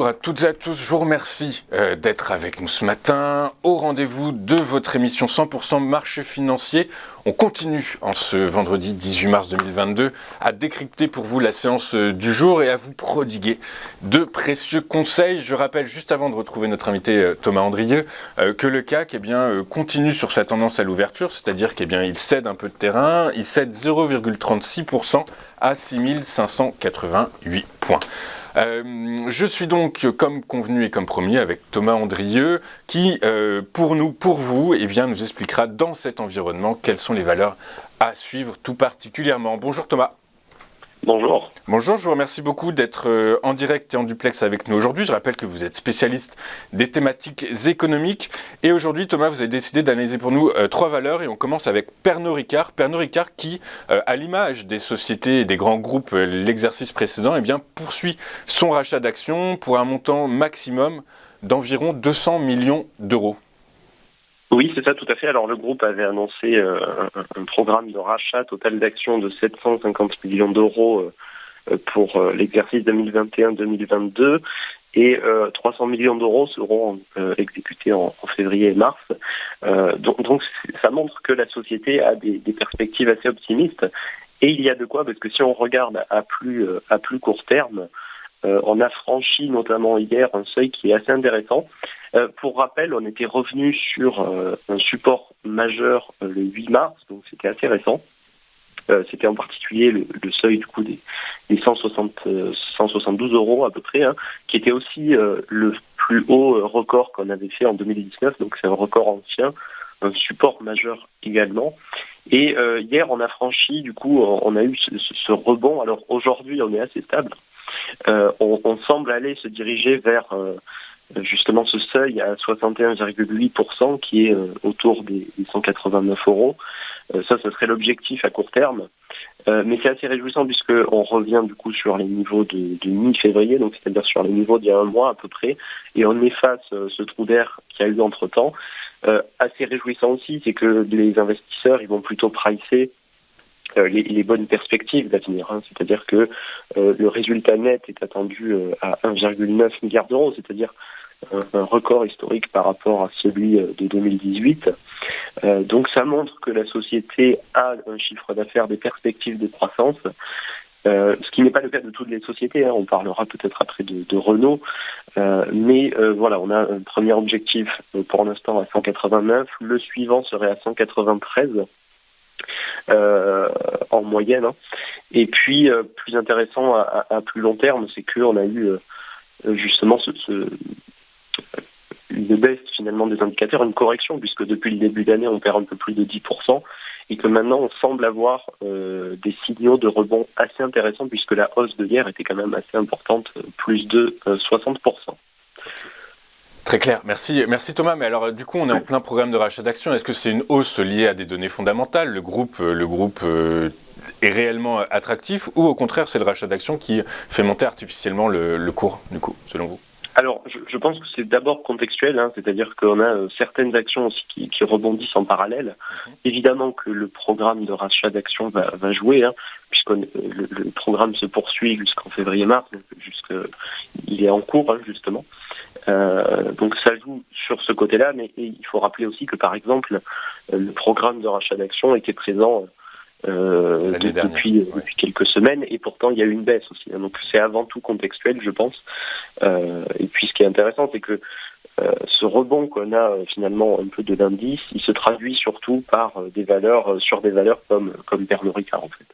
Bonjour à toutes et à tous, je vous remercie d'être avec nous ce matin au rendez-vous de votre émission 100% marché financier. On continue en ce vendredi 18 mars 2022 à décrypter pour vous la séance du jour et à vous prodiguer de précieux conseils. Je rappelle juste avant de retrouver notre invité Thomas Andrieux que le CAC continue sur sa tendance à l'ouverture, c'est-à-dire qu'il cède un peu de terrain, il cède 0,36% à 6588 points. Je suis donc, comme convenu et comme promis, avec Thomas Andrieux, qui, pour vous, nous expliquera dans cet environnement quelles sont les valeurs à suivre tout particulièrement. Bonjour Thomas. Bonjour. Bonjour, je vous remercie beaucoup d'être en direct et en duplex avec nous aujourd'hui. Je rappelle que vous êtes spécialiste des thématiques économiques. Et aujourd'hui, Thomas, vous avez décidé d'analyser pour nous trois valeurs. Et on commence avec Pernod Ricard. Pernod Ricard qui, à l'image des sociétés et des grands groupes l'exercice précédent, poursuit son rachat d'actions pour un montant maximum d'environ 200 millions d'euros. Oui, c'est ça, tout à fait. Alors, le groupe avait annoncé un programme de rachat total d'actions de 750 millions d'euros pour l'exercice 2021-2022 et 300 millions d'euros seront exécutés en février et mars. Donc, ça montre que la société a des perspectives assez optimistes. Et il y a de quoi, parce que si on regarde à plus court terme, on a franchi notamment hier un seuil qui est assez intéressant. Pour rappel, on était revenu sur un support majeur le 8 mars, donc c'était assez récent. C'était en particulier le seuil du coup des 172 euros à peu près, qui était aussi le plus haut record qu'on avait fait en 2019, donc c'est un record ancien, un support majeur également. Et hier, on a franchi, du coup, on a eu ce rebond. Alors aujourd'hui, on est assez stable. On semble aller se diriger vers justement ce seuil à 61,8% qui est autour des 189 euros. Ça serait l'objectif à court terme. Mais c'est assez réjouissant puisqu'on revient du coup sur les niveaux de mi-février, donc c'est-à-dire sur les niveaux d'il y a un mois à peu près, et on efface ce trou d'air qu'il y a eu entre-temps. Assez réjouissant aussi, c'est que les investisseurs ils vont plutôt pricer les bonnes perspectives d'avenir, c'est-à-dire que le résultat net est attendu à 1,9 milliard d'euros, c'est-à-dire un record historique par rapport à celui de 2018. Donc ça montre que la société a un chiffre d'affaires, des perspectives de croissance, ce qui n'est pas le cas de toutes les sociétés, on parlera peut-être après de Renault, mais voilà, on a un premier objectif pour l'instant à 189, le suivant serait à 193 en moyenne, et puis plus intéressant à plus long terme, c'est qu'on a eu justement une baisse finalement des indicateurs, une correction, puisque depuis le début d'année on perd un peu plus de 10%, et que maintenant on semble avoir des signaux de rebond assez intéressants, puisque la hausse de hier était quand même assez importante, plus de 60%. Très clair, merci Thomas. Mais alors du coup on est en plein programme de rachat d'actions. Est-ce que c'est une hausse liée à des données fondamentales ? Le groupe est réellement attractif, ou au contraire c'est le rachat d'actions qui fait monter artificiellement le cours, du coup, selon vous ? Alors, je pense que c'est d'abord contextuel, c'est-à-dire qu'on a certaines actions aussi qui rebondissent en parallèle. Évidemment que le programme de rachat d'actions va jouer, puisque le programme se poursuit jusqu'en février-mars, il est en cours, justement. Donc ça joue sur ce côté-là, mais il faut rappeler aussi que, par exemple, le programme de rachat d'actions était présent depuis quelques semaines, et pourtant il y a eu une baisse aussi. Donc c'est avant tout contextuel, je pense. Et puis ce qui est intéressant, c'est que ce rebond qu'on a finalement un peu de l'indice, il se traduit surtout par des valeurs comme Pernod Ricard en fait.